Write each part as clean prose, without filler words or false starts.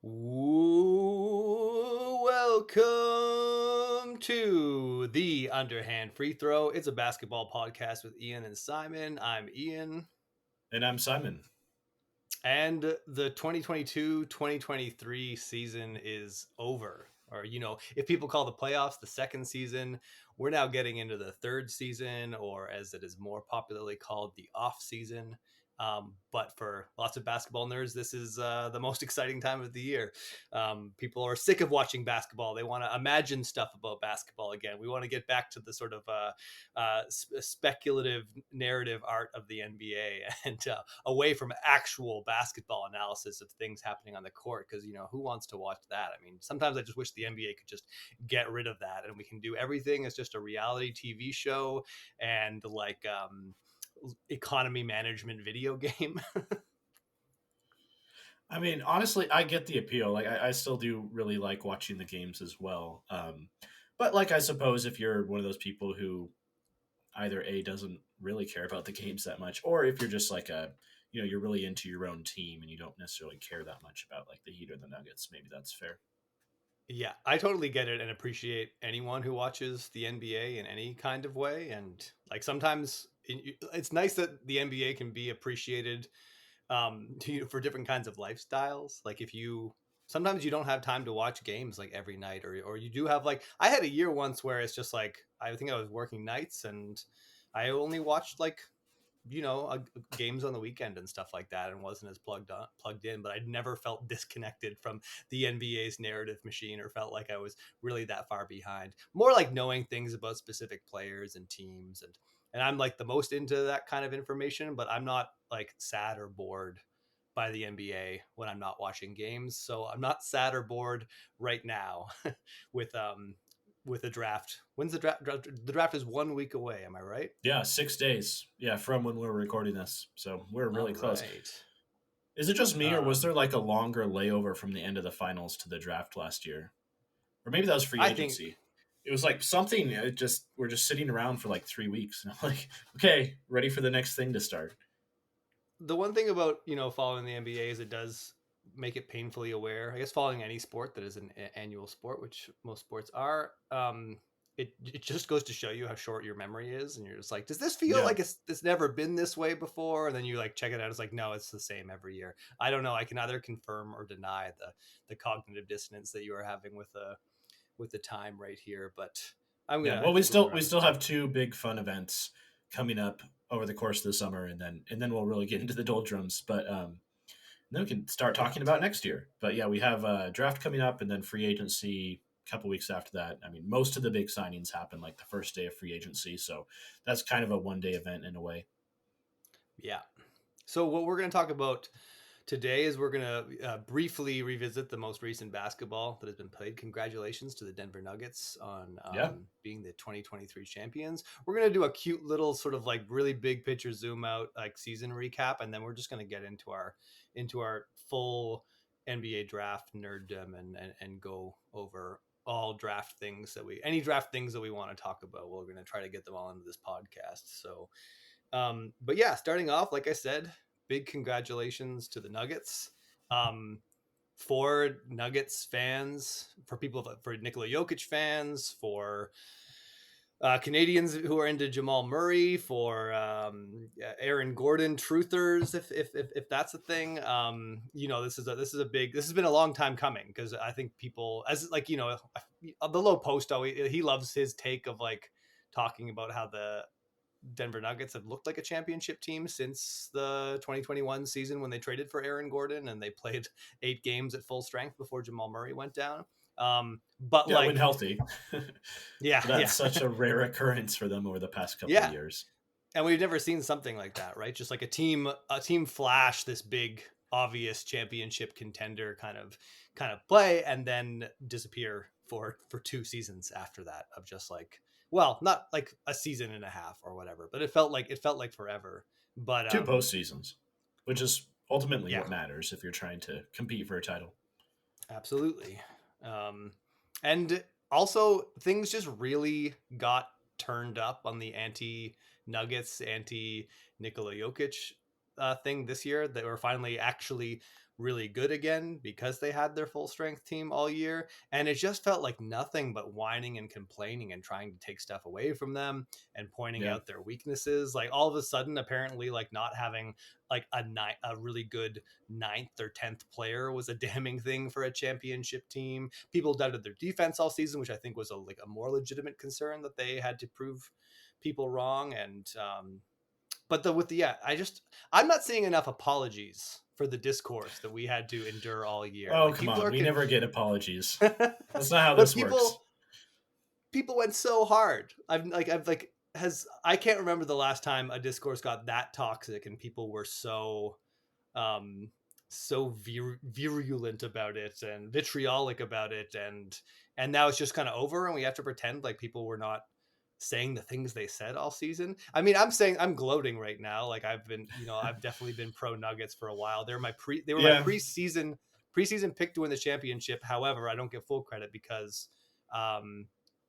Welcome to the Underhand Free Throw. It's a basketball podcast with Ian and Simon. I'm Ian. And I'm Simon. And the 2022-2023 season is over. Or, if people call the playoffs the second season, we're now getting into the third season, or as it is more popularly called, the off season. But for lots of basketball nerds, this is the most exciting time of the year. People are sick of watching basketball. They want to imagine stuff about basketball again. We want to get back to the sort of speculative narrative art of the NBA and away from actual basketball analysis of things happening on the court. Because, who wants to watch that? I mean, sometimes I just wish the NBA could just get rid of that and we can do everything as just a reality TV show and like economy management video game. I mean, honestly, I get the appeal. I still do really like watching the games as well. But I suppose if you're one of those people who either A doesn't really care about the games that much, or if you're just you're really into your own team and you don't necessarily care that much about like the Heat or the Nuggets, maybe that's fair. Yeah, I totally get it and appreciate anyone who watches the NBA in any kind of way. And like sometimes it's nice that the NBA can be appreciated for different kinds of lifestyles. Like if you sometimes you don't have time to watch games like every night, or you do have like I had a year once where it's just like I think I was working nights and I only watched like games on the weekend and stuff like that and wasn't as plugged in, but I'd never felt disconnected from the NBA's narrative machine or felt like I was really that far behind. More like knowing things about specific players and teams, and I'm like the most into that kind of information, but I'm not like sad or bored by the NBA when I'm not watching games. So I'm not sad or bored right now with the draft. When's the draft? The draft is 1 week away. Am I right? Yeah, 6 days. Yeah, from when we're recording this, so we're All really close. right. Is it just me, or was Um, there like a longer layover from the end of the finals to the draft last year? Or maybe that was free I think agency. It was like something. It just we're just sitting around for like 3 weeks, and I'm like, okay, ready for the next thing to start. the one thing about following the NBA is it does make it painfully aware. I guess following any sport that is an annual sport, which most sports are, it just goes to show you how short your memory is, and you're just like, does this feel Yeah, like it's never been this way before? And then you like check it out, it's like, no, it's the same every year. I don't know. I can either confirm or deny the cognitive dissonance that you are having with the time right here, but yeah. I Well, we think we're still gonna we run still through. have two big fun events coming up over the course of the summer, and then we'll really get into the doldrums. But then we can start talking about next year. But yeah, we have a draft coming up, and then free agency a couple weeks after that. I mean, most of the big signings happen like the first day of free agency, so that's kind of a 1 day event in a way. Yeah. So what we're going to talk about today is we're going to briefly revisit the most recent basketball that has been played. Congratulations to the Denver Nuggets on Yeah. being the 2023 champions. We're going to do a cute little sort of like really big picture zoom out like season recap, and then we're just going to get into our full NBA draft nerddom and go over all draft things any draft things that we want to talk about. We're going to try to get them all into this podcast. So but yeah, starting off, like I said, big congratulations to the Nuggets. Um, for Nuggets fans, for Nikola Jokic fans, for Canadians who are into Jamal Murray, for Aaron Gordon truthers, if that's a thing. This has been a long time coming because I think people as like the low post always he loves his take of like talking about how the Denver Nuggets have looked like a championship team since the 2021 season when they traded for Aaron Gordon and they played 8 games at full strength before Jamal Murray went down. But Yeah, when like, healthy. yeah, But yeah, that's such a rare occurrence for them over the past couple of yeah. years. And we've never seen something like that, right? Just like a team flash this big, obvious championship contender kind of play and then disappear for 2 seasons after that of just like, well, not like a season and a half or whatever, but it felt like forever. But Two postseasons, which is ultimately yeah, what matters if you're trying to compete for a title. absolutely. And also things just really got turned up on the anti Nuggets, anti Nikola Jokic thing this year. That were finally actually really good again because they had their full strength team all year. And it just felt like nothing but whining and complaining and trying to take stuff away from them and pointing Yeah. out their weaknesses. Like all of a sudden, apparently, like not having like a really good ninth or 10th player was a damning thing for a championship team. People doubted their defense all season, which I think was a more legitimate concern, that they had to prove people wrong. And but the with the yeah, I'm not seeing enough apologies for the discourse that we had to endure all year. Oh, Like come people on. are We never get apologies. That's not how but this works. people went so hard. I've like has I can't remember the last time a discourse got that toxic and people were so um virulent about it and vitriolic about it, and now it's just kind of over and we have to pretend like people were not saying the things they said all season. I mean, I'm gloating right now. Like I've definitely been pro Nuggets for a while. They were my Yeah. preseason pick to win the championship. However, I don't get full credit because um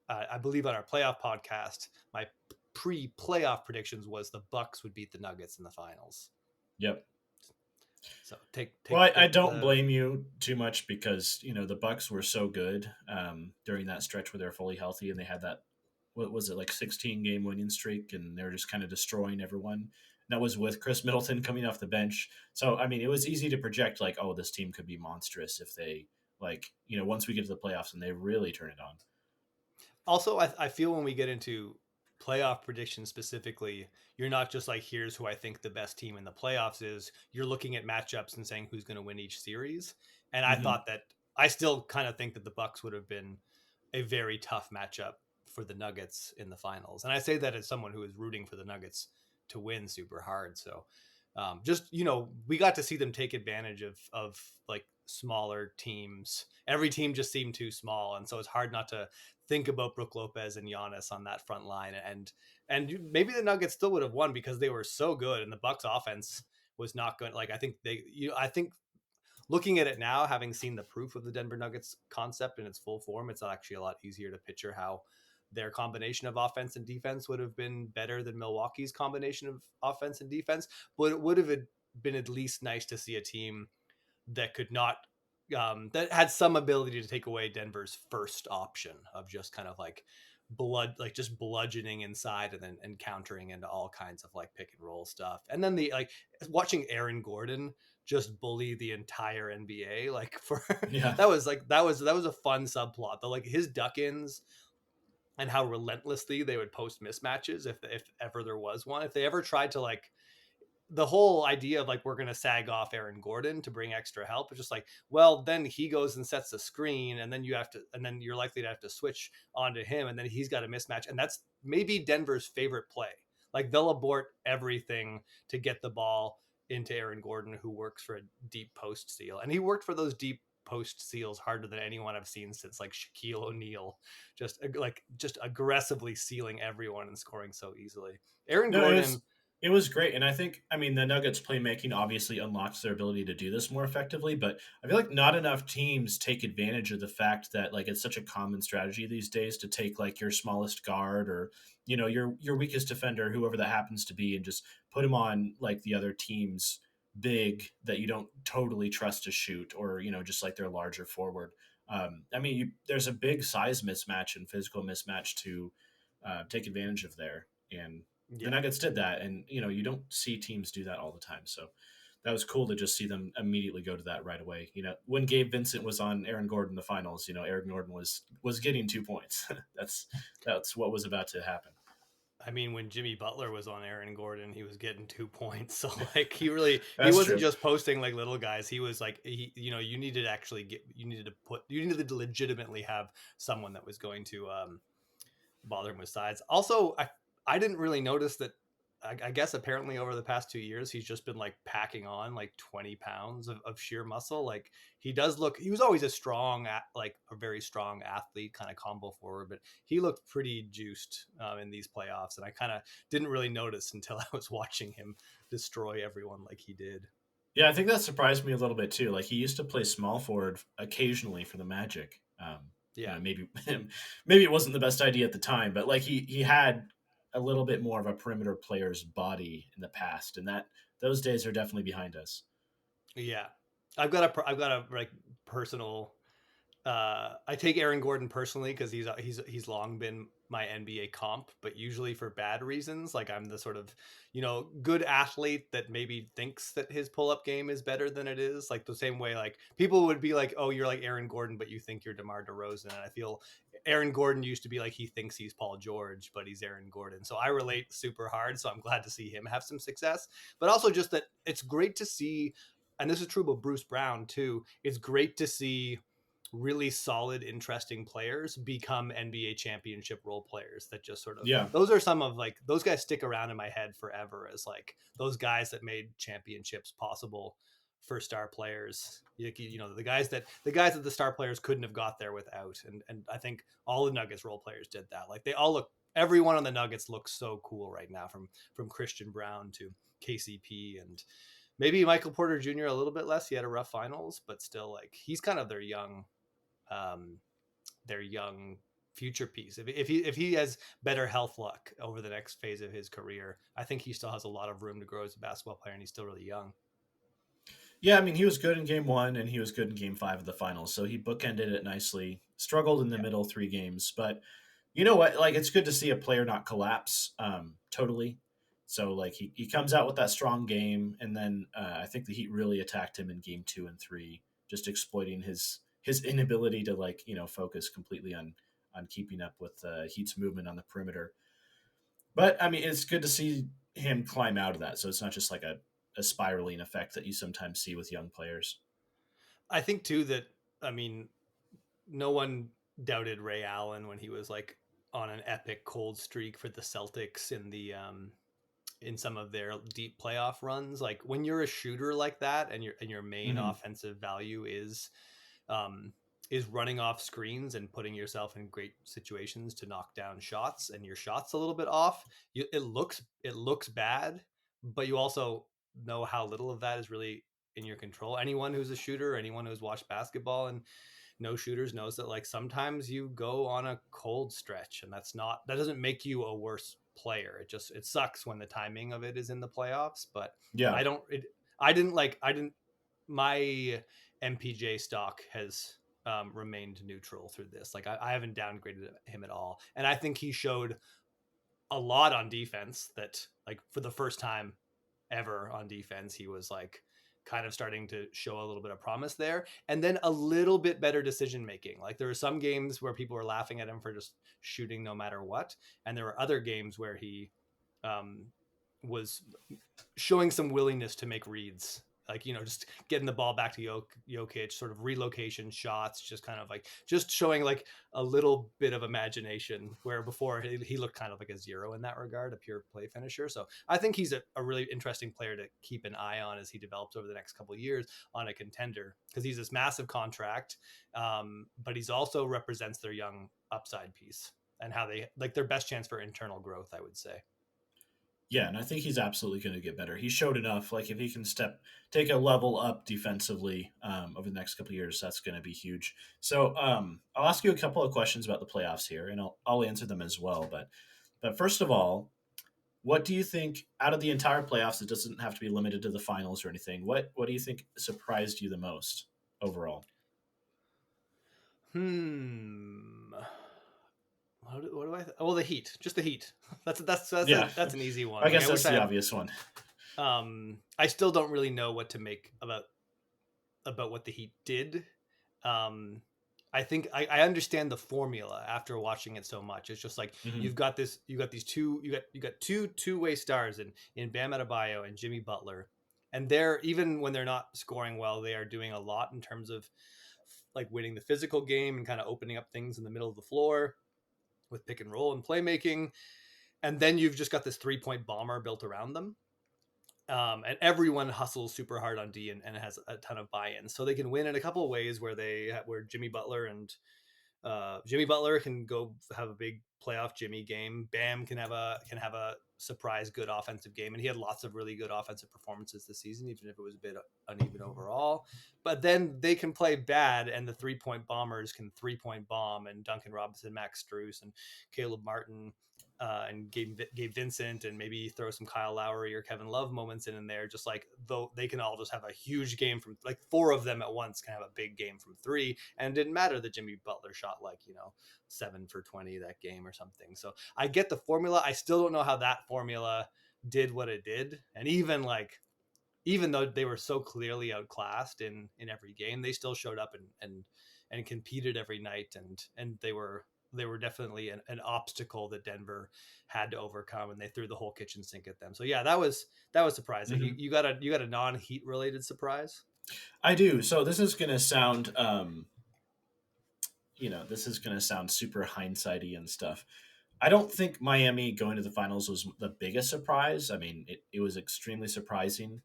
I believe on our playoff podcast, my pre-playoff predictions was the Bucks would beat the Nuggets in the finals. Yep. So take Well, take I take don't the blame you too much because the Bucks were so good during that stretch where they're fully healthy and they had that, what was it, like 16-game winning streak, and they're just kind of destroying everyone. And that was with Chris Middleton coming off the bench. So I mean, it was easy to project like, oh, this team could be monstrous if they once we get to the playoffs and they really turn it on. also I feel when we get into playoff predictions specifically, you're not just like here's who I think the best team in the playoffs is. You're looking at matchups and saying who's going to win each series. And Hmm. I still kind of think that the Bucks would have been a very tough matchup for the Nuggets in the finals. And I say that as someone who is rooting for the Nuggets to win super hard. So just we got to see them take advantage of like smaller teams. Every team just seemed too small, and so it's hard not to think about Brook Lopez and Giannis on that front line. And maybe the Nuggets still would have won because they were so good, and the Bucks offense was not good. Like I think looking at it now, having seen the proof of the Denver Nuggets concept in its full form, it's actually a lot easier to picture how their combination of offense and defense would have been better than Milwaukee's combination of offense and defense. But it would have been at least nice to see a team that could not that had some ability to take away Denver's first option of just kind of like just bludgeoning inside and then countering into all kinds of like pick and roll stuff. And then the like watching Aaron Gordon just bully the entire NBA like for Yeah. that was a fun subplot. The like his duck-ins and how relentlessly they would post mismatches if ever there was one. If they ever tried to like the whole idea of like we're gonna sag off Aaron Gordon to bring extra help is just like, well, then he goes and sets the screen, and then you're likely to have to switch onto him, and then he's got a mismatch, and that's maybe Denver's favorite play. Like they'll abort everything to get the ball into Aaron Gordon, who works for a deep post steal, and he worked for those deep post steals harder than anyone I've seen since like Shaquille O'Neal, just aggressively sealing everyone and scoring so easily. Aaron No, Gordon. it was great, and I mean, the Nuggets playmaking obviously unlocks their ability to do this more effectively. But I feel like not enough teams take advantage of the fact that like it's such a common strategy these days to take like your smallest guard or your weakest defender, whoever that happens to be, and just put him on like the other team's big that you don't totally trust to shoot, or just like their larger forward. I mean, there's a big size mismatch and physical mismatch to take advantage of there, and the Yeah. Nuggets did that, and you don't see teams do that all the time. So that was cool to just see them immediately go to that right away. When Gabe Vincent was on Aaron Gordon in the finals, Aaron Gordon was getting 2 points. that's what was about to happen. I mean, when Jimmy Butler was on Aaron Gordon, he was getting 2 points. So like he That's wasn't true. just posting like little guys. He was like you needed to legitimately have someone that was going to bother him with sides. Also, I didn't really notice that. I guess apparently over the past 2 years, he's just been like packing on like 20 pounds of sheer muscle. Like he was always like a very strong athlete, kind of combo forward, but he looked pretty juiced in these playoffs. And I kind of didn't really notice until I was watching him destroy everyone like he did. Yeah, I think that surprised me a little bit too. Like he used to play small forward occasionally for the Magic. Yeah. Maybe maybe it wasn't the best idea at the time, but like he had a little bit more of a perimeter player's body in the past, and that those days are definitely behind us. Yeah. I've got a like personal. I take Aaron Gordon personally because he's long been my NBA comp, but usually for bad reasons. Like I'm the sort of good athlete that maybe thinks that his pull up game is better than it is. Like the same way like people would be like, oh, you're like Aaron Gordon, but you think you're DeMar DeRozan. And I feel Aaron Gordon used to be like he thinks he's Paul George, but he's Aaron Gordon. So I relate super hard. So I'm glad to see him have some success, but also just that it's great to see. And this is true about Bruce Brown too. It's great to see really solid, interesting players become NBA championship role players that just sort of Yeah. those are some of like those guys stick around in my head forever as like those guys that made championships possible for star players. The guys that the star players couldn't have got there without. And I think all the Nuggets role players did that. Like they all look everyone on the Nuggets looks so cool right now from Christian Brown to KCP and maybe Michael Porter Jr. a little bit less. He had a rough finals, but still like he's kind of um, their young future piece. If he has better health luck over the next phase of his career, I think he still has a lot of room to grow as a basketball player, and he's still really young. Yeah, I mean, he was good in game one and he was good in game five of the finals. So he bookended it nicely. Struggled in the Yeah. middle three games, but you know what? Like, it's good to see a player not collapse totally. So, like, he comes out with that strong game, and then I think the Heat really attacked him in game two and three, just exploiting his inability to focus completely on keeping up with Heat's movement on the perimeter. But I mean, it's good to see him climb out of that. So it's not just like a spiraling effect that you sometimes see with young players. I think too that I mean, no one doubted Ray Allen when he was like on an epic cold streak for the Celtics in some of their deep playoff runs. Like when you're a shooter like that and your main Hmm. offensive value um, is running off screens and putting yourself in great situations to knock down shots, and your shots a little bit off, it looks bad, but you also know how little of that is really in your control. Anyone who's a shooter, anyone who's watched basketball and no shooters knows that like sometimes you go on a cold stretch, and that doesn't make you a worse player. It sucks when the timing of it is in the playoffs, but Yeah. I don't it I didn't my MPJ stock has remained neutral through this. Like I haven't downgraded him at all, and I think he showed a lot on defense. That like for the first time ever on defense, he was like kind of starting to show a little bit of promise there, and then a little bit better decision making. Like there were some games where people were laughing at him for just shooting no matter what, and there were other games where he um, was showing some willingness to make reads, like just getting the ball back to Jokic, sort of relocation shots, just kind of like just showing like a little bit of imagination, where before he looked kind of like a zero in that regard, a pure play finisher. So I think he's a really interesting player to keep an eye on as he develops over the next couple of years on a contender, because he's this massive contract, but he's also represents their young upside piece and how they like their best chance for internal growth, I would say. Yeah, and I think he's absolutely going to get better. He showed enough. Like if he can take a level up defensively over the next couple of years, that's going to be huge. So I'll ask you a couple of questions about the playoffs here, and I'll answer them as well. But first of all, what do you think out of the entire playoffs? It doesn't have to be limited to the finals or anything. What do you think surprised you the most overall? Hmm. What do I? Oh, the Heat. Just the Heat. Yeah, That's an easy one. I Like I guess wish that's I the had. obvious one. I still don't really know what to make about what the Heat did. Um, I think I understand the formula after watching it so much. It's just like Hmm. you got two-way stars in Bam Adebayo and Jimmy Butler, and they're even when they're not scoring well, they are doing a lot in terms of like winning the physical game and kind of opening up things in the middle of the floor with pick and roll and playmaking. And then you've just got this 3 point bomber built around them. And everyone hustles super hard on D and has a ton of buy-in, so they can win in a couple of ways where Jimmy Butler can go have a big playoff Jimmy game. Bam can have a surprise good offensive game, and he had lots of really good offensive performances this season, even if it was a bit uneven overall. But then they can play bad, and the 3 point bombers can 3 point bomb, and Duncan Robinson, Max Strus, and Caleb Martin and Gabe Vincent, and maybe throw some Kyle Lowry or Kevin Love moments in there. Just like though they can all just have a huge game from like four of them at once can have a big game from three, and it didn't matter that Jimmy Butler shot like 7 for 20 that game or something. So I get the formula. I still don't know how that formula did what it did, and even though they were so clearly outclassed in every game, they still showed up and competed every night, and they were definitely an obstacle that Denver had to overcome, and they threw the whole kitchen sink at them. So yeah, that was surprising. Mhm. You got a non-Heat related surprise? I do. So this is going to sound, this is going to sound super hindsighty and stuff. I don't think Miami going to the finals was the biggest surprise. I mean, it was extremely surprising,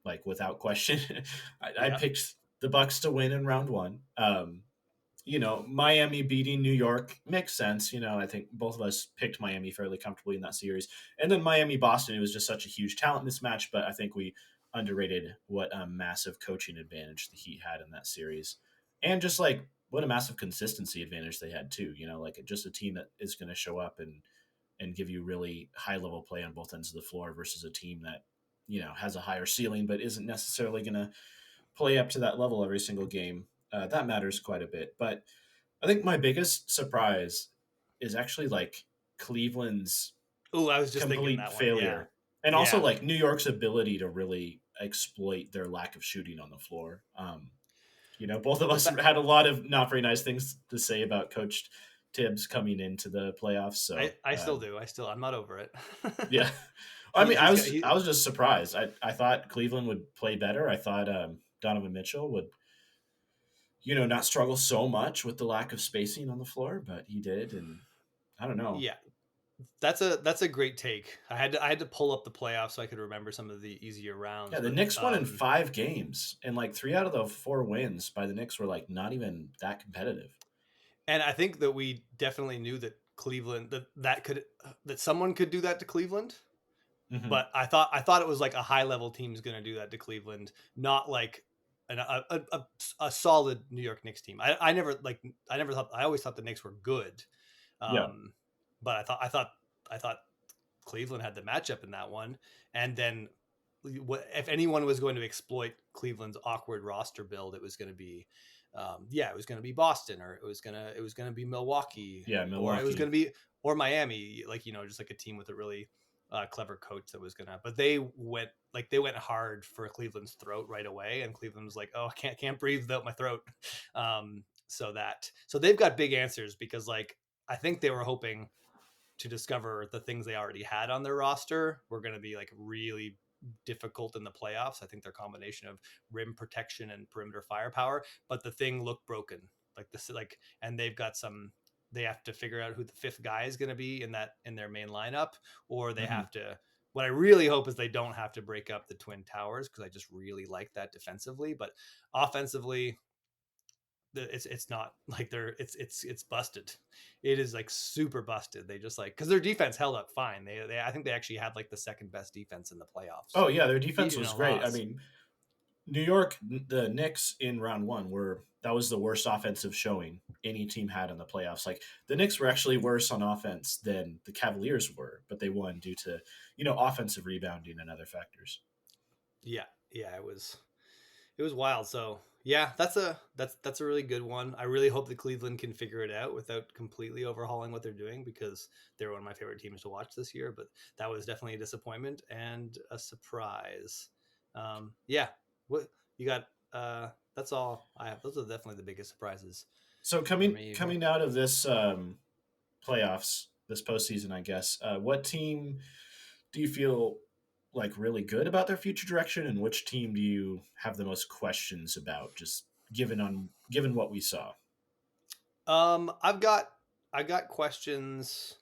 like without question. I Yeah. picked the Bucks to win in round one. Miami beating New York makes sense. I think both of us picked Miami fairly comfortably in that series. And then Miami Boston, it was just such a huge talent mismatch, but I think we underrated what a massive coaching advantage the Heat had in that series. And just like what a massive consistency advantage they had too. Like just a team that is going to show up and give you really high level play on both ends of the floor versus a team that, has a higher ceiling but isn't necessarily going to play up to that level every single game. That matters quite a bit. But I think my biggest surprise is actually like Cleveland's Oh, I was just thinking complete that one. Yeah. failure, and also Yeah. like New York's ability to really exploit their lack of shooting on the floor. Both of The us fa- had a lot of not very nice things to say about Coach Tibbs coming into the playoffs. I So I still do. I'm not over it. yeah, I he mean, I he's got was he I was just surprised. I thought Cleveland would play better. I thought Donovan Mitchell would not struggle so much with the lack of spacing on the floor, but he did, and I don't know. Yeah. That's a great take. I had to pull up the playoffs so I could remember some of the easier rounds, Yeah, the but Knicks won in 5 games, and like 3 out of the 4 wins by the Knicks were like not even that competitive. and I think that we definitely knew that Cleveland that someone could do that to Cleveland, Hmm. but I thought it was like a high level team's going to do that to Cleveland, not like a solid New York Knicks team. I never thought I always thought the Knicks were good, Yeah. um, but I thought Cleveland had the matchup in that one, and then if anyone was going to exploit Cleveland's awkward roster build, it was going to be, it was going to be Boston, or it was going to be Milwaukee, Yeah, or it was going Milwaukee. to be or Miami, like just like a team with a really clever coach that was gonna. But they went hard for Cleveland's throat right away, and Cleveland was like, oh, I can't breathe without my throat. So they've got big answers because like I think they were hoping to discover the things they already had on their roster were going to be like really difficult in the playoffs. I think their combination of rim protection and perimeter firepower, but the thing looked broken. Like this, and they've got some. They have to figure out who the fifth guy is going to be in their main lineup, or they Hmm. have to. What I really hope is they don't have to break up the Twin Towers because I just really like that defensively, but offensively, it's not like it's busted. It is like super busted. They just like because their defense held up fine. They I think they actually had like the second best defense in the playoffs, Oh yeah, their defense even in was a great. I loss. mean, New York, the Knicks in round one that was the worst offensive showing any team had in the playoffs. Like the Knicks were actually worse on offense than the Cavaliers were, but they won due to offensive rebounding and other factors. Yeah, yeah, it was wild. So yeah, that's a really good one. I really hope that Cleveland can figure it out without completely overhauling what they're doing because they're one of my favorite teams to watch this year. But that was definitely a disappointment and a surprise. Yeah, what you got? That's all I have. Those are definitely the biggest surprises So for coming me. coming out of this playoffs, this postseason, I guess, what team do you feel like really good about their future direction, and which team do you have the most questions about? Just given what we saw. I've got questions.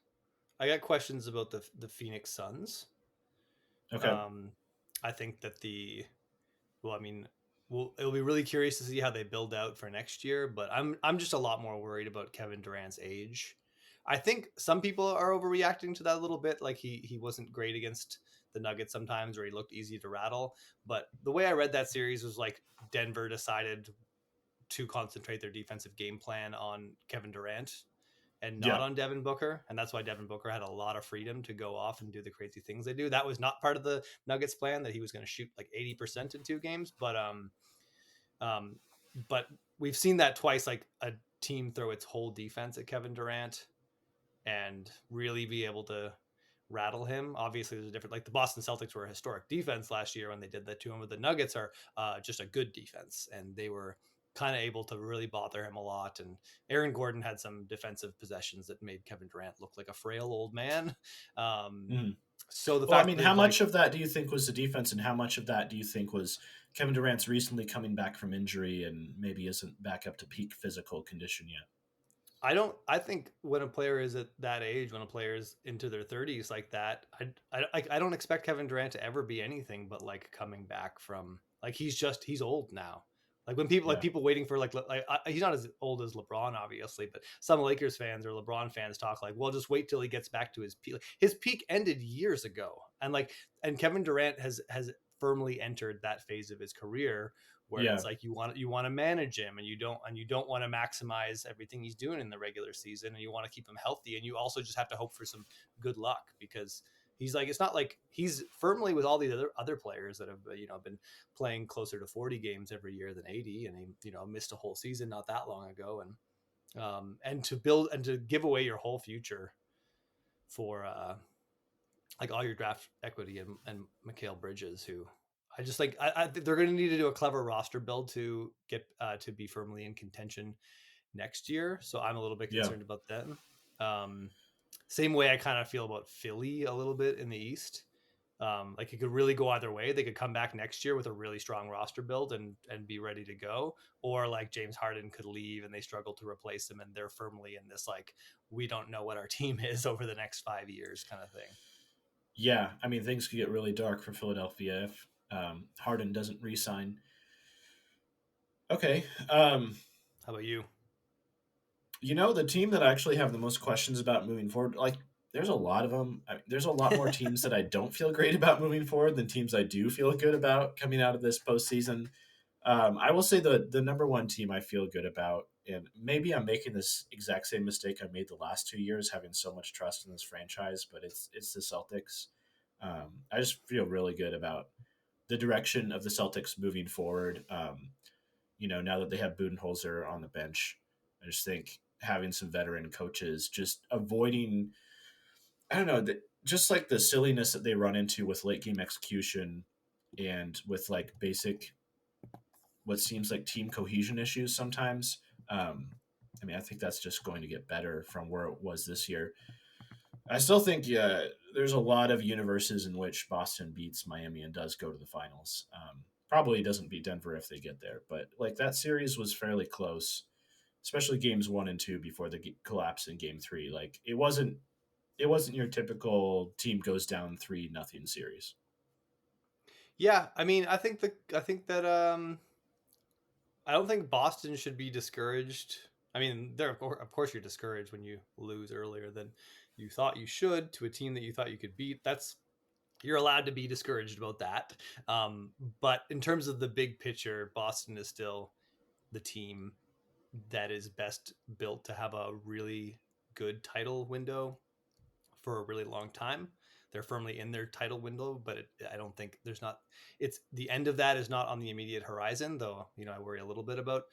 I got questions about the Phoenix Suns. Okay. Um, I think that well, I mean, it'll be really curious to see how they build out for next year. But I'm just a lot more worried about Kevin Durant's age. I think some people are overreacting to that a little bit. Like he wasn't great against the Nuggets sometimes, or he looked easy to rattle. But the way I read that series was like Denver decided to concentrate their defensive game plan on Kevin Durant, and not Yeah. on Devin Booker. And that's why Devin Booker had a lot of freedom to go off and do the crazy things they do. That was not part of the Nuggets plan, that he was going to shoot like 80% in 2 games. Um, but we've seen that twice, like a team throw its whole defense at Kevin Durant and really be able to rattle him. Obviously, there's a different, like the Boston Celtics were a historic defense last year when they did that to him, but the Nuggets are just a good defense, and they were kind of able to really bother him a lot. And Aaron Gordon had some defensive possessions that made Kevin Durant look like a frail old man. Um, Mhm. so the Well, I fact mean, that how they've much like, of that do you think was the defense, and how much of that do you think was Kevin Durant's recently coming back from injury and maybe isn't back up to peak physical condition yet? I think when a player is at that age, when a player is into their 30s like that, I don't expect Kevin Durant to ever be anything but like coming back from, like, he's old now. Like when Yeah. people waiting for he's not as old as LeBron obviously, but some Lakers fans or LeBron fans talk like, well, just wait till he gets back to his peak. His peak ended years ago, and Kevin Durant has firmly entered that phase of his career where Yeah. it's like you want to manage him, and you don't want to maximize everything he's doing in the regular season, and you want to keep him healthy, and you also just have to hope for some good luck, because he's like, it's not like he's firmly with all the other players that have been playing closer to 40 games every year than 80, and he missed a whole season not that long ago. And to build and to give away your whole future for like all your draft equity and Mikal Bridges, who I just like. They're going to need to do a clever roster build to get to be firmly in contention next year. So I'm a little bit Yeah. concerned about them. Um, Same way I kind of feel about Philly a little bit in the East. Like it could really go either way. They could come back next year with a really strong roster build and be ready to go, or like James Harden could leave and they struggle to replace him, and they're firmly in this like, we don't know what our team is over the next 5 years kind of thing. Yeah. I mean, things could get really dark for Philadelphia if Harden doesn't re-sign. Okay. How about you? The team that I actually have the most questions about moving forward, like, there's a lot of them. There's a lot more teams that I don't feel great about moving forward than teams I do feel good about coming out of this postseason. I will say the number one team I feel good about, and maybe I'm making this exact same mistake I made the last 2 years, having so much trust in this franchise, but it's the Celtics. I just feel really good about the direction of the Celtics moving forward. Now that they have Budenholzer on the bench, I just think having some veteran coaches, just avoiding, I don't know, just like the silliness that they run into with late game execution and with like basic, what seems like team cohesion issues sometimes. Um, I think that's just going to get better from where it was this year. I still think, yeah, there's a lot of universes in which Boston beats Miami and does go to the finals. Probably doesn't beat Denver if they get there, but like that series was fairly close, especially games 1 and 2 before the collapse in game 3. Like it wasn't your typical team goes down 3-0 series. Yeah, I mean, I think that I don't think Boston should be discouraged. I mean, of course you're discouraged when you lose earlier than you thought you should to a team that you thought you could beat. That's You're allowed to be discouraged about that. But in terms of the big picture, Boston is still the team that is best built to have a really good title window for a really long time. They're firmly in their title window, but I don't think there's not. It's the end of that is not on the immediate horizon, though. I worry a little bit about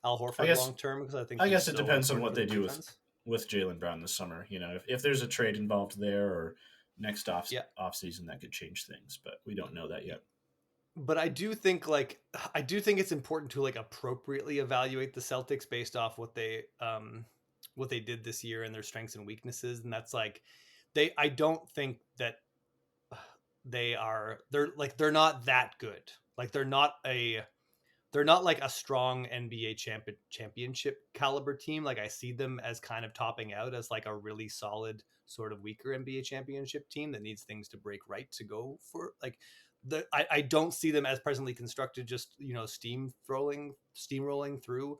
Al I Horford guess long term, because I think I he's guess it so depends on important what for they the do with defense. Jalen Brown this summer. If there's a trade involved there or next Yeah, off season, that could change things, but we don't know that yet. but I do think it's important to like appropriately evaluate the Celtics based off what they did this year and their strengths and weaknesses, and that's like I don't think that they're not that good. Like they're not like a strong NBA championship caliber team. Like I see them as kind of topping out as like a really solid sort of weaker NBA championship team that needs things to break right to go for like I don't see them as presently constructed, just steamrolling through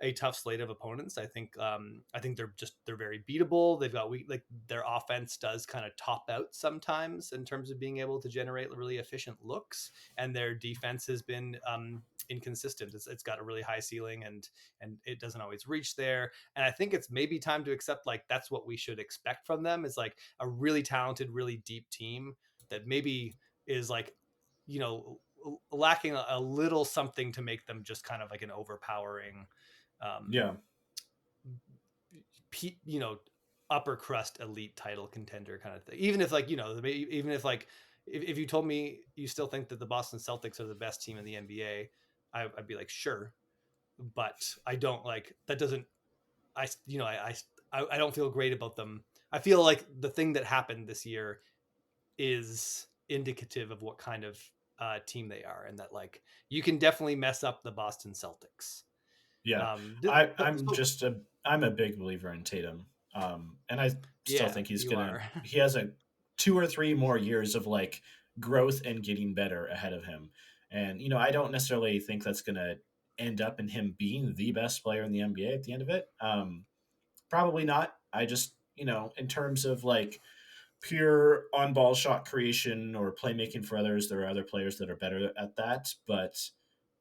a tough slate of opponents. I think they're very beatable. They've got like their offense does kind of top out sometimes in terms of being able to generate really efficient looks, and their defense has been inconsistent. It's got a really high ceiling, and it doesn't always reach there. And I think it's maybe time to accept like that's what we should expect from them, is like a really talented, really deep team that maybe is like, you know, lacking a little something to make them just kind of like an overpowering um Yeah. you know, upper crust elite title contender kind of thing. Even if like, you know, even if like if you told me you still think that the Boston Celtics are the best team in the NBA, I'd be like, sure, but I don't like that. Doesn't I you know I don't feel great about them. I feel like the thing that happened this year is indicative of what kind of team they are, and that like you can definitely mess up the Boston Celtics. Yeah, Um, I'm a big believer in Tatum, and I still yeah, think you are. he has a 2 or 3 more years of like growth and getting better ahead of him, and I don't necessarily think that's gonna end up in him being the best player in the NBA at the end of it. Probably not. I just in terms of like pure on ball shot creation or playmaking for others, there are other players that are better at that. But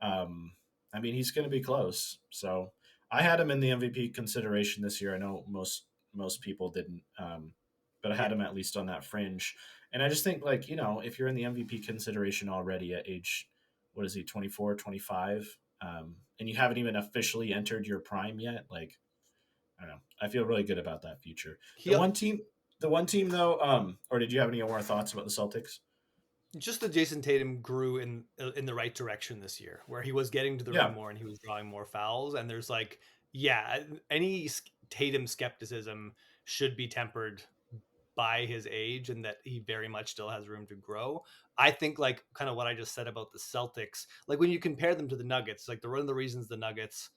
um, I mean, he's going to be close. So I had him in the MVP consideration this year. I know most people didn't, but I had Yeah, him at least on that fringe. And I just think like if you're in the MVP consideration already at age, what is he, 24, 25, and you haven't even officially entered your prime yet, like I don't know. I feel really good about that future. The he one team, the one team though, or did you have any more thoughts about the Celtics? just that Jason Tatum grew in the right direction this year, where he was getting to the ring Yeah. more and he was drawing more fouls. And there's like, yeah, any Tatum skepticism should be tempered by his age, and that he very much still has room to grow. I think like kind of what I just said about the Celtics, like when you compare them to the Nuggets, like one of the reasons the Nuggets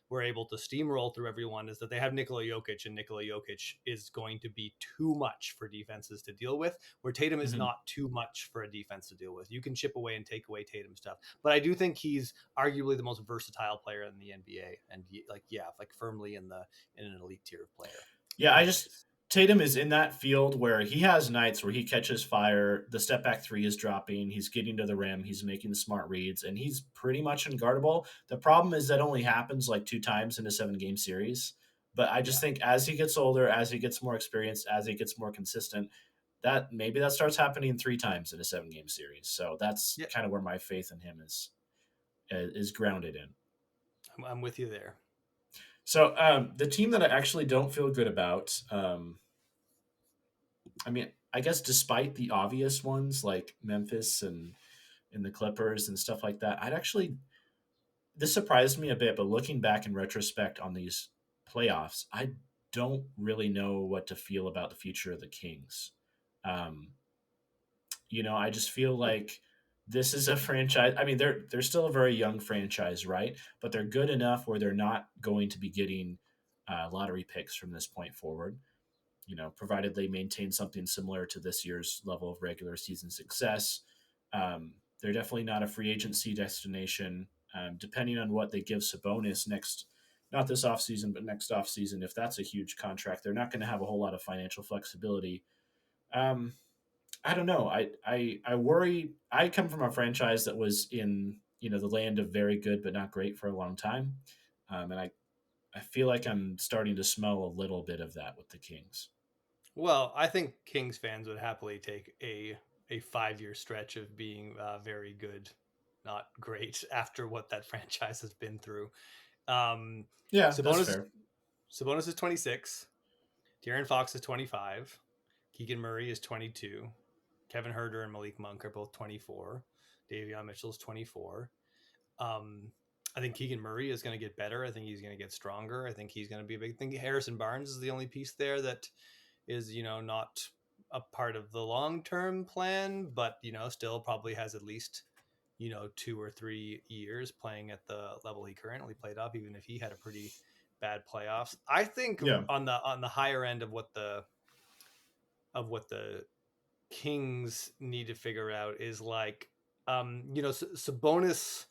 were able to steamroll through everyone is that they have Nikola Jokic, and Nikola Jokic is going to be too much for defenses to deal with, where Tatum is Hmm. not too much for a defense to deal with. You can chip away and take away Tatum stuff, but I do think he's arguably the most versatile player in the NBA, and like yeah, like firmly in an elite tier of player Yeah, I just anyways. Tatum is in that field where he has nights where he catches fire, the step back three is dropping, he's getting to the rim, he's making the smart reads, and he's pretty much unguardable. The problem is that only happens like 2 times in a 7 game series. But I Yeah, just think as he gets older, as he gets more experienced, as he gets more consistent, that maybe that starts happening 3 times in a 7 game series. So that's yeah, kind of where my faith in him is grounded in. I'm with you there. So the team that I actually don't feel good about, I mean, I guess despite the obvious ones like Memphis and the Clippers and stuff like that, I'd actually this surprised me a bit. But looking back in retrospect on these playoffs, I don't really know what to feel about the future of the Kings. Um, I just feel like this is a franchise. I mean, they're still a very young franchise, right? But they're good enough where they're not going to be getting lottery picks from this point forward. Provided they maintain something similar to this year's level of regular season success. They're definitely not a free agency destination. Depending on what they give Sabonis next, not this offseason, but next offseason, if that's a huge contract, they're not going to have a whole lot of financial flexibility. Um, I don't know. I worry. I come from a franchise that was in the land of very good but not great for a long time, and I feel like I'm starting to smell a little bit of that with the Kings. Well, I think Kings fans would happily take a 5 year stretch of being very good, not great, after what that franchise has been through. Um, Yeah, that's Sabonis fair. Sabonis is 26, De'Aaron Fox is 25, Keegan Murray is 22, Kevin Herter and Malik Monk are both 24, Davion Mitchell is 24. Um, I think Keegan Murray is going to get better. I think he's going to get stronger. I think he's going to be a big thing. Harrison Barnes is the only piece there that is, you know, not a part of the long term plan, but, you know, still probably has at least, you know, 2 or 3 years playing at the level he currently played off, even if he had a pretty bad playoffs. I think Yeah. on the higher end of what the Kings need to figure out is like, you know, Sabonis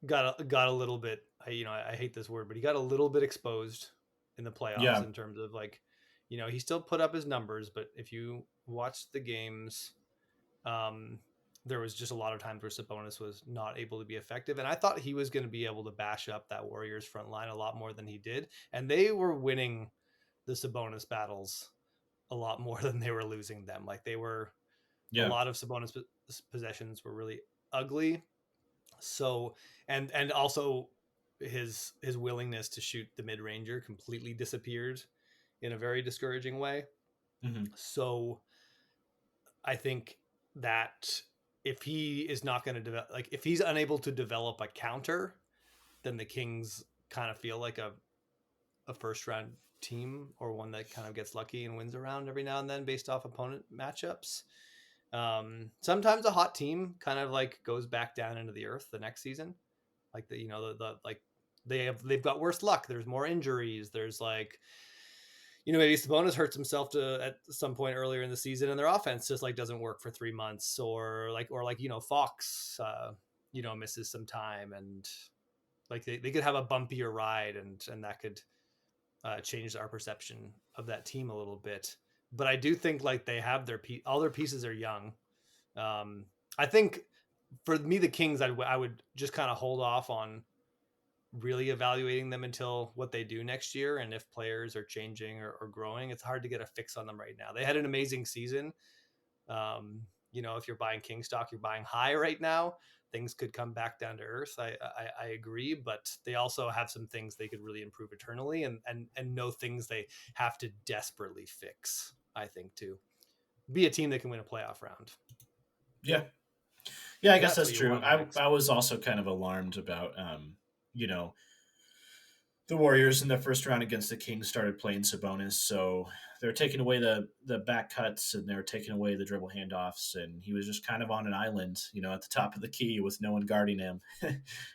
got a little bit. I hate this word, but he got a little bit exposed in the playoffs Yeah. in terms of like, he still put up his numbers, but if you watch the games, um, there was just a lot of times where Sabonis was not able to be effective, and I thought he was going to be able to bash up that Warriors front line a lot more than he did, and they were winning the Sabonis battles a lot more than they were losing them. Like they were a Yeah. lot of Sabonis possessions were really ugly. So and also his willingness to shoot the mid ranger completely disappeared in a very discouraging way. Hmm. So I think that if he is not going to develop, like if he's unable to develop a counter, then the Kings kind of feel like a first round team, or one that kind of gets lucky and wins around every now and then based off opponent matchups. Sometimes a hot team kind of like goes back down into the earth the next season. Like the like they've got worse luck. There's more injuries. There's like, maybe Sabonis hurts himself at some point earlier in the season, and their offense just like doesn't work for 3 months, or Fox, misses some time, and like they could have a bumpier ride, and that could change our perception of that team a little bit. But I do think like they have all their pieces are young. I think for me, the Kings, I would just kind of hold off on really evaluating them until what they do next year, and if players are changing or growing. It's hard to get a fix on them right now. They had an amazing season. If you're buying King stock, you're buying high right now. Things could come back down to earth. I agree, but they also have some things they could really improve eternally, and no things they have to desperately fix, I think, to be a team that can win a playoff round. Yeah. Yeah, I So guess that's that's what you true. want next. I was also kind of alarmed about you know, the Warriors in the first round against the Kings started playing Sabonis, so they're taking away the back cuts and they're taking away the dribble handoffs, and he was just kind of on an island, at the top of the key with no one guarding him,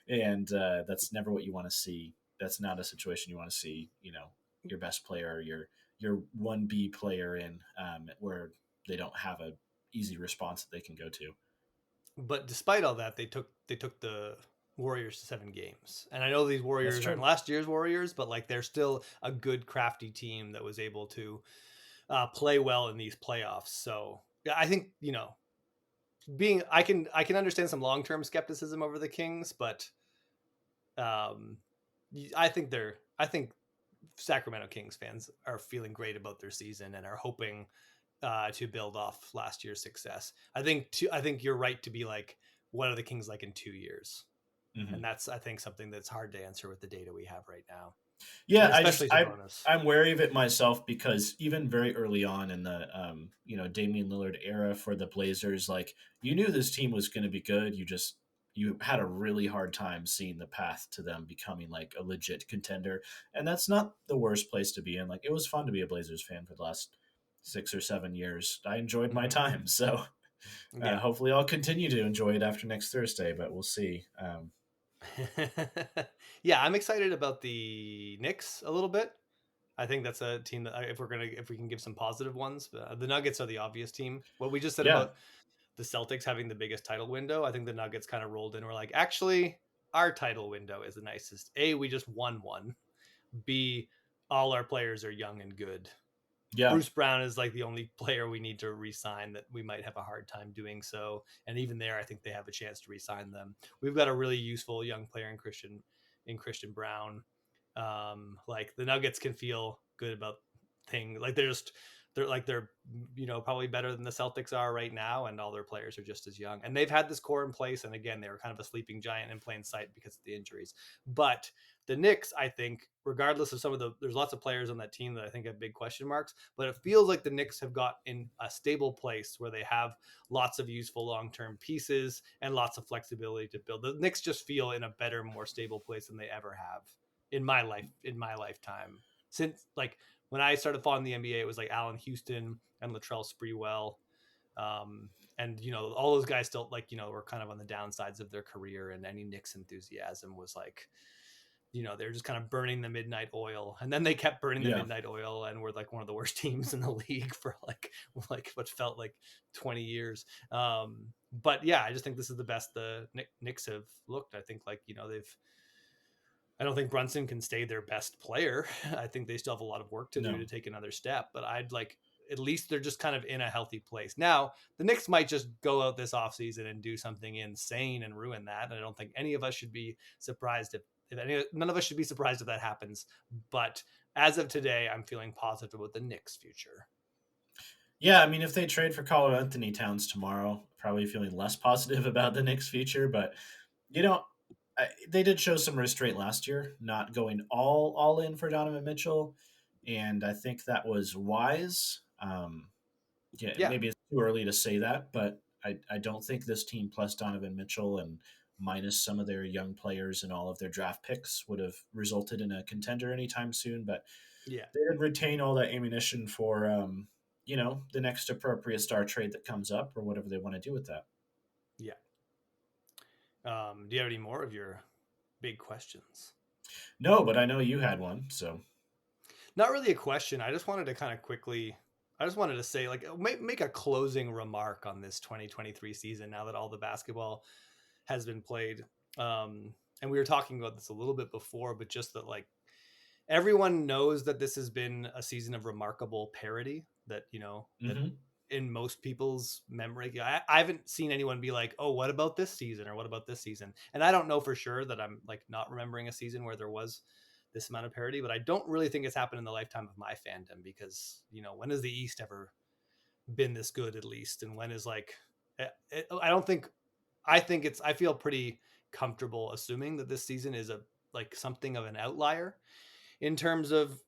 and that's never what you want to see. That's not a situation you want to see. Your best player, your 1B player in where they don't have a easy response that they can go to. But despite all that, they took the Warriors to 7 games. And I know these That's Warriors aren't true. last year's Warriors, but like they're still a good, crafty team that was able to play well in these playoffs. So yeah, I think being I can understand some long term skepticism over the Kings, but um, I think Sacramento Kings fans are feeling great about their season and are hoping to build off last year's success. I think you're right to be like, what are the Kings like in 2 years? And Hmm. that's, I think, something that's hard to answer with the data we have right now, Yeah, and especially Sabonis. I'm wary of it myself because even very early on in the Damian Lillard era for the Blazers, like you knew this team was going to be good. You had a really hard time seeing the path to them becoming like a legit contender, and that's not the worst place to be in. Like it was fun to be a Blazers fan for the last 6 or 7 years. I enjoyed my Hmm. time, so Yeah. hopefully I'll continue to enjoy it after next Thursday, but we'll see. Yeah, I'm excited about the Knicks a little bit. I think that's a team that if we can give some positive ones, the Nuggets are the obvious team. What we just said Yeah, about the Celtics having the biggest title window, I think the Nuggets kind of rolled in. We're like, actually, our title window is the nicest. A, we just won one. B, all our players are young and good. yeah, Bruce Brown is like the only player we need to re-sign that we might have a hard time doing so. And even there, I think they have a chance to re-sign them. We've got a really useful young player in Christian Brown. Like the Nuggets can feel good about things. Like they're probably better than the Celtics are right now, and all their players are just as young. And they've had this core in place. And again, they were kind of a sleeping giant in plain sight because of the injuries. But the Knicks, I think, regardless of there's lots of players on that team that I think have big question marks, but it feels like the Knicks have got in a stable place where they have lots of useful long-term pieces and lots of flexibility to build. The Knicks just feel in a better, more stable place than they ever have in my lifetime. Since like when I started following the NBA, it was like Allen Houston and Latrell Sprewell. And all those guys still were kind of on the downsides of their career, and any Knicks enthusiasm was like, they're just kind of burning the midnight oil, and then they kept burning the yeah. midnight oil and were like one of the worst teams in the league for like what felt like 20 years. But yeah, I just think this is the best the Knicks have looked. I think they've I don't think Brunson can stay their best player. I think they still have a lot of work to do No. to take another step, but I'd like at least they're just kind of in a healthy place. Now, the Knicks might just go out this offseason and do something insane and ruin that. And I don't think any of us should be surprised none of us should be surprised if that happens. But as of today, I'm feeling positive about the Knicks' future. Yeah, I mean, if they trade for Karl-Anthony Towns tomorrow, probably feeling less positive about the Knicks' future. But you know, they did show some restraint last year, not going all in for Donovan Mitchell, and I think that was wise. Yeah, Yeah, maybe it's too early to say that, but I don't think this team plus Donovan Mitchell and minus some of their young players and all of their draft picks would have resulted in a contender anytime soon. But yeah, they did retain all that ammunition for the next appropriate star trade that comes up or whatever they want to do with that. yeah. Do you have any more of your big questions? No, but I know you had one, so Not really a question. I just wanted to kind of quickly. I just wanted to say, like, make a closing remark on this 2023 season now that all the basketball has been played. And we were talking about this a little bit before, but just that, like, everyone knows that this has been a season of remarkable parity. That that hmm in most people's memory, I haven't seen anyone be like, "Oh, what about this season?" or "What about this season?" And I don't know for sure that I'm like not remembering a season where there was this amount of parity, but I don't really think it's happened in the lifetime of my fandom because when has the East ever been this good at least, and when is like I don't think I think it's I feel pretty comfortable assuming that this season is a like something of an outlier in terms of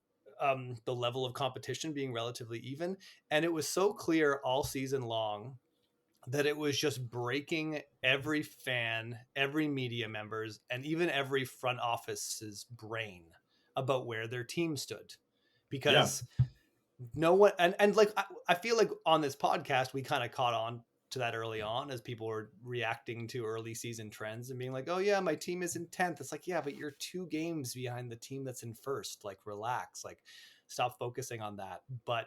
the level of competition being relatively even. And it was so clear all season long that it was just breaking every fan, every media members, and even every front office's brain about where their team stood. yeah, Because no one and like I feel like on this podcast we kind of caught on to that early on as people were reacting to early season trends and being like, oh yeah, my team is in 10th. It's like, yeah, but you're 2 games behind the team that's in first. Like, relax, like stop focusing on that. But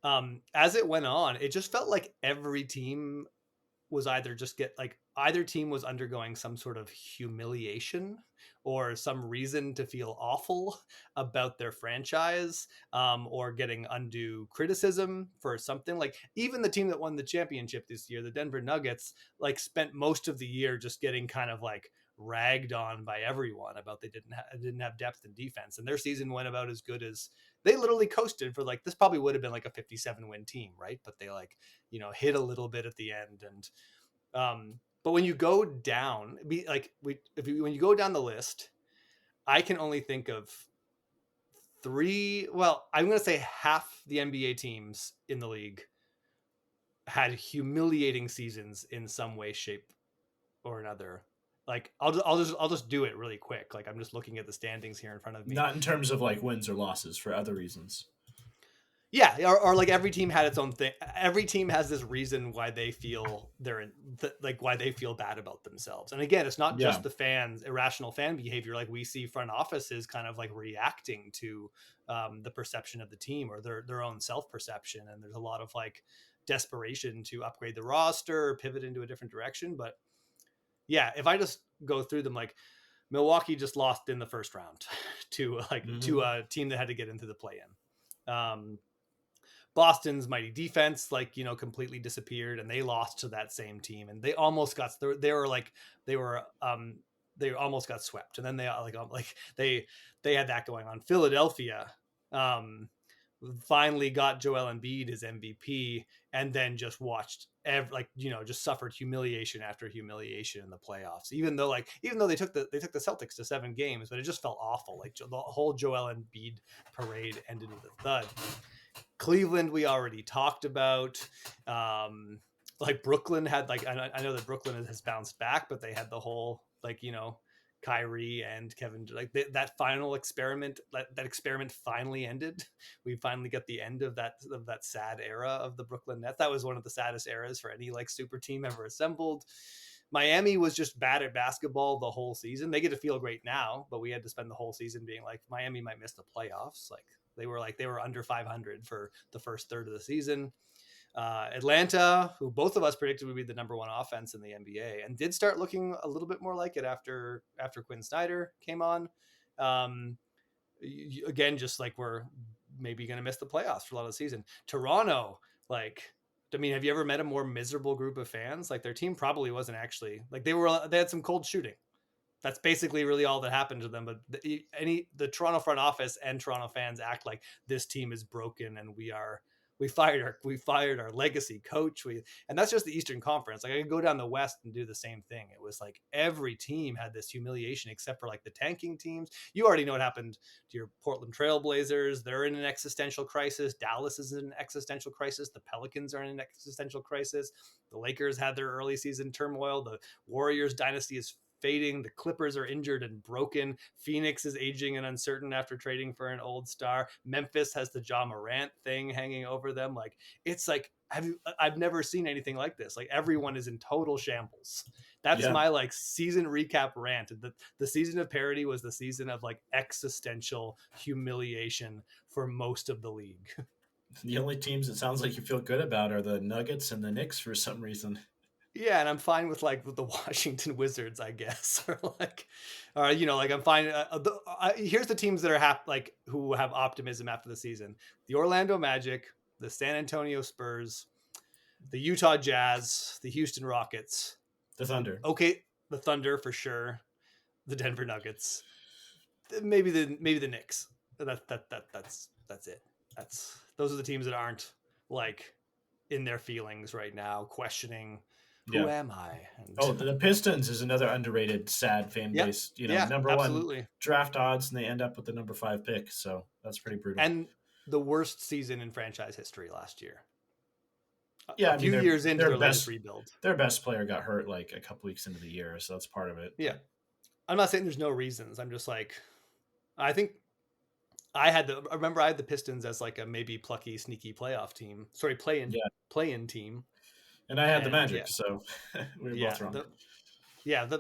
as it went on, it just felt like every team was either just get like either team was undergoing some sort of humiliation or some reason to feel awful about their franchise, or getting undue criticism for something. Like even the team that won the championship this year, the Denver Nuggets, like spent most of the year just getting kind of like ragged on by everyone about they didn't have depth in defense, and their season went about as good as they literally coasted for like this probably would have been like a 57 win team, right? But they like hit a little bit at the end. And but when you go down, be like when you go down the list, I can only think of three. Well, I'm going to say half the NBA teams in the league had humiliating seasons in some way, shape, or another. Like I'll just do it really quick. Like I'm just looking at the standings here in front of me. not in terms of like wins or losses for other reasons. Yeah, or like every team had its own thing. Every team has this reason why they feel like why they feel bad about themselves. And again, it's not Yeah, just the fans, irrational fan behavior. Like we see front offices kind of like reacting to the perception of the team or their own self perception. And there's a lot of like desperation to upgrade the roster, or pivot into a different direction. But yeah, if I just go through them, like Milwaukee just lost in the first round to hmm a team that had to get into the play in. Boston's mighty defense, like completely disappeared, and they lost to that same team, and they almost got they were they almost got swept, and then they had that going on. Philadelphia um, finally got Joel Embiid as MVP, and then just watched just suffered humiliation after humiliation in the playoffs. Even though they took the Celtics to 7 games, but it just felt awful. Like the whole Joel Embiid parade ended with a thud. Cleveland, we already talked about. Like Brooklyn had I know that Brooklyn has bounced back, but they had the whole Kyrie and Kevin, like that final experiment. That experiment finally ended. We finally got the end of that sad era of the Brooklyn Nets. That was one of the saddest eras for any like super team ever assembled. Miami was just bad at basketball the whole season. They get to feel great now, but we had to spend the whole season being like Miami might miss the playoffs. They were under 500 for the first third of the season. Atlanta, who both of us predicted would be the number one offense in the NBA, and did start looking a little bit more like it after Quinn Snyder came on. Um, again, just like we're maybe going to miss the playoffs for a lot of the season. Toronto, like, I mean, have you ever met a more miserable group of fans? Like their team probably wasn't actually like they had some cold shooting. That's basically really all that happened to them. But the Toronto front office and Toronto fans act like this team is broken and we fired our legacy coach. And that's just the Eastern Conference. Like I could go down the West and do the same thing. It was like every team had this humiliation except for like the tanking teams. You already know what happened to your Portland Trailblazers. They're in an existential crisis. Dallas is in an existential crisis. The Pelicans are in an existential crisis. The Lakers had their early season turmoil. The Warriors dynasty is fading. The Clippers are injured and broken. Phoenix is aging and uncertain after trading for an old star. Memphis has the Ja Morant thing hanging over them. Like it's like I've never seen anything like this. Like everyone is in total shambles. That's Yeah. my like season recap rant. The season of parody was the season of like existential humiliation for most of the league. The only teams it sounds like you feel good about are the Nuggets and the Knicks for some reason. Yeah, and I'm fine with like with the Washington Wizards, I guess, or you know, like I'm fine. Here's the teams that are like who have optimism after the season: the Orlando Magic, the San Antonio Spurs, the Utah Jazz, the Houston Rockets. The Thunder. Okay, the Thunder for sure, the Denver Nuggets, maybe the Knicks. That's it. That's those are the teams that aren't like in their feelings right now, questioning who Yeah. am I? Oh, And the Pistons is another underrated, sad fan yeah, base. You know, yeah, number one absolutely. draft odds, and they end up with the number 5 pick. So that's pretty brutal. And the worst season in franchise history last year. Yeah, A I mean few years into their their latest best rebuild. their best player got hurt like a couple weeks into the year, so that's part of it. Yeah, But I'm not saying there's no reasons. I'm just like, I think I remember I had the Pistons as like a maybe plucky, sneaky playoff team. Sorry, yeah, play-in team. and I had the And Magic, so we were yeah, both wrong.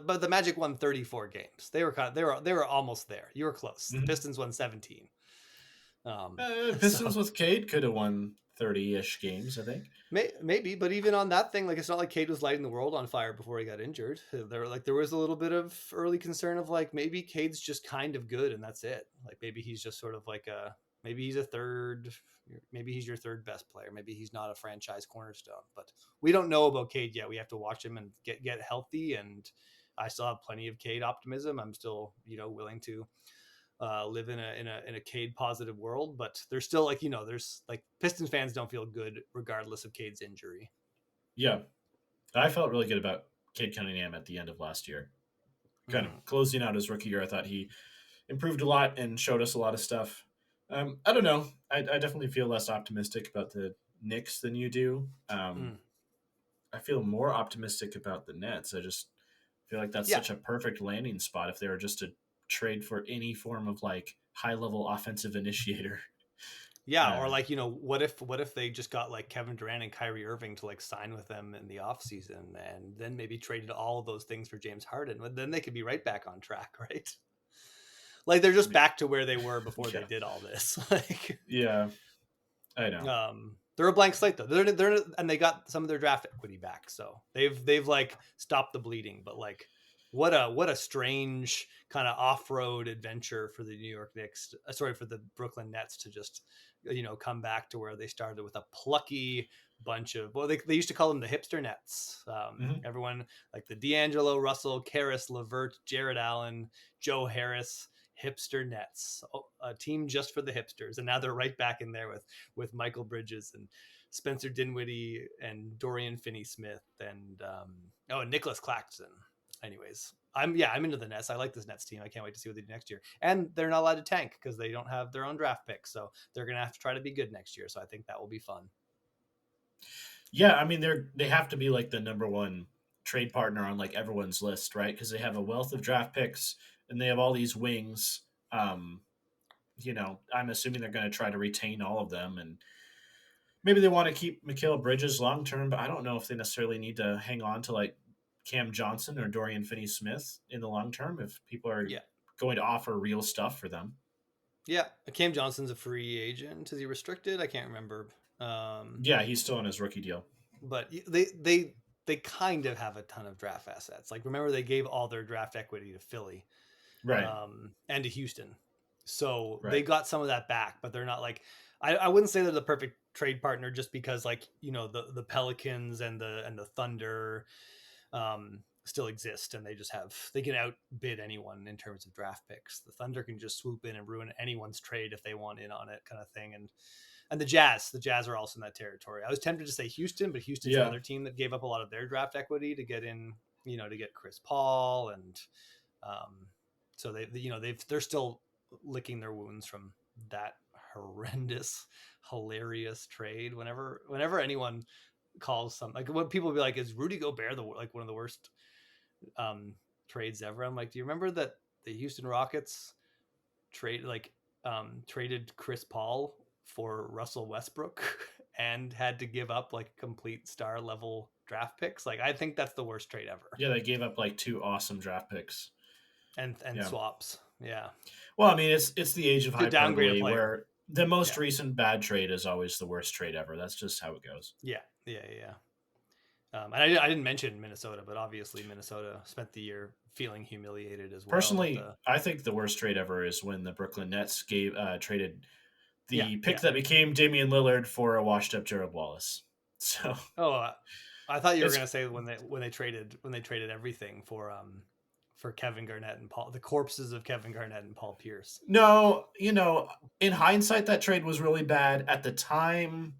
but the Magic won 34 games. They were almost there. You were close. The Mhm. Pistons won 17. Um, Pistons so with Cade could have won 30-ish games, I think. maybe, but even on that thing, like it's not like Cade was lighting the world on fire before he got injured. There was a little bit of early concern of like maybe Cade's just kind of good and that's it. Like maybe he's just sort of like maybe he's a third, maybe he's your third best player. Maybe he's not a franchise cornerstone. But we don't know about Cade yet. We have to watch him and get healthy. And I still have plenty of Cade optimism. I'm still willing to live in a Cade positive world, but there's still like there's like Pistons fans don't feel good regardless of Cade's injury. Yeah, I felt really good about Cade Cunningham at the end of last year. Kind of Mm. closing out his rookie year, I thought he improved a lot and showed us a lot of stuff. I don't know. I definitely feel less optimistic about the Knicks than you do. Mm. I feel more optimistic about the Nets. I just feel like that's Yeah, such a perfect landing spot if they were just to trade for any form of like high level offensive initiator. yeah, or Uh, like what if they just got like Kevin Durant and Kyrie Irving to like sign with them in the offseason and then maybe traded all of those things for James Harden, but then they could be right back on track, right? Like they're just back to where they were before they yeah, did all this. Like yeah, I know. they're a blank slate though. They're and they got some of their draft equity back, so they've like stopped the bleeding. But like, what a strange kind of off road adventure for the New York Knicks. Sorry, for the Brooklyn Nets to just come back to where they started with a plucky bunch of they used to call them the hipster Nets. Hmm. Everyone like the D'Angelo Russell, Karis LeVert, Jared Allen, Joe Harris. Hipster Nets, a team just for the hipsters, and now they're right back in there with Michael Bridges and Spencer Dinwiddie and Dorian Finney-Smith and Nicholas Claxton. Anyways, I'm into the Nets. I like this Nets team. I can't wait to see what they do next year. And they're not allowed to tank because they don't have their own draft picks, so they're gonna have to try to be good next year. So I think that will be fun. Yeah, I mean they have to be like the number one trade partner on like everyone's list, right? Because they have a wealth of draft picks and they have all these wings. Um, I'm assuming they're going to try to retain all of them, and maybe they want to keep Mikal Bridges long term, but I don't know if they necessarily need to hang on to like Cam Johnson or Dorian Finney-Smith in the long term if people are Yeah, going to offer real stuff for them. yeah. Cam Johnson's a free agent. Is he restricted? I can't remember. Um, Yeah, he's still on his rookie deal. but they kind of have a ton of draft assets. Like remember they gave all their draft equity to Philly. Right. and to Houston. So they Right. got some of that back, but they're not like I wouldn't say they're the perfect trade partner just because like the Pelicans and the Thunder still exist and they can outbid anyone in terms of draft picks. The Thunder can just swoop in and ruin anyone's trade if they want in on it, kind of thing. And the Jazz are also in that territory. I was tempted to say Houston, but Houston's Yeah. another team that gave up a lot of their draft equity to get in, to get Chris Paul and so they're still licking their wounds from that horrendous, hilarious trade. Whenever anyone calls some like when people be like, "Is Rudy Gobert like one of the worst um, trades ever?" I'm like, "Do you remember that the Houston Rockets traded Chris Paul for Russell Westbrook and had to give up like complete star level draft picks? Like, I think that's the worst trade ever." Yeah, they gave up like 2 awesome draft picks. And Yeah. swaps, yeah, Well, I mean, it's the age of to downgrade a hyperbole player. where the most Yeah, recent bad trade is always the worst trade ever. That's just how it goes. yeah. And I didn't mention Minnesota, but obviously Minnesota spent the year feeling humiliated as well with Personally, the I think the worst trade ever is when the Brooklyn Nets traded yeah, the pick yeah. that became Damian Lillard for a washed up Gerald Wallace. So Oh, I thought you were it's gonna say when they traded everything for Kevin Garnett and the corpses of Kevin Garnett and Paul Pierce. no, in hindsight, that trade was really bad at the time.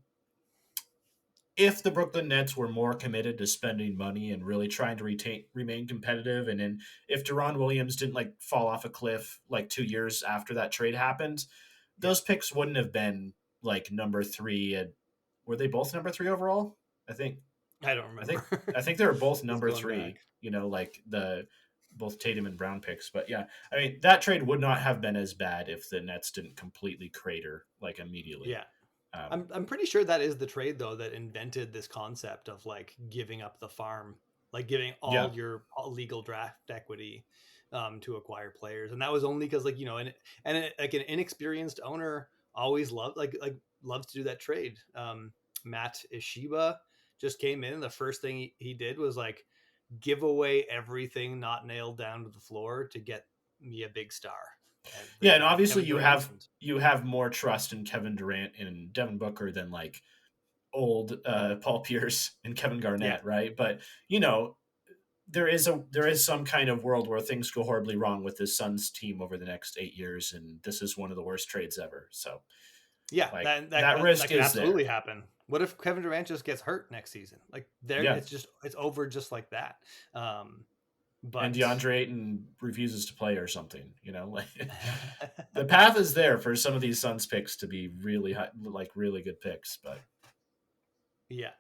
If the Brooklyn Nets were more committed to spending money and really trying to remain competitive, and then if Deron Williams didn't like fall off a cliff like 2 years after that trade happened, Yeah, those picks wouldn't have been like number three. Were they both number three overall? I think. I don't I think. remember. I think they were both Just number going back. three. Like the both Tatum and Brown picks. But yeah, I mean that trade would not have been as bad if the Nets didn't completely crater like immediately. Yeah. Um, I'm pretty sure that is the trade though that invented this concept of like giving up the farm, like giving yeah, all your legal draft equity to acquire players, and that was only because like like an inexperienced owner always loves to do that trade. Matt Ishiba just came in, and the first thing he did was like give away everything not nailed down to the floor to get me a big star. And Yeah, and they got obviously Kevin Durant, and you have more trust in Kevin Durant and Devin Booker than like old Paul Pierce and Kevin yeah, Garnett, right? But you know, there is some kind of world where things go horribly wrong with this Suns team over the next 8 years, and this is one of the worst trades ever. So yeah, like that that that that, risk that could is absolutely there. happen. What if Kevin Durant just gets hurt next season? Like Yeah, it's over just like that. Um, and but DeAndre Ayton refuses to play or something. Like the path is there for some of these Suns picks to be really high, like really good picks, but yeah,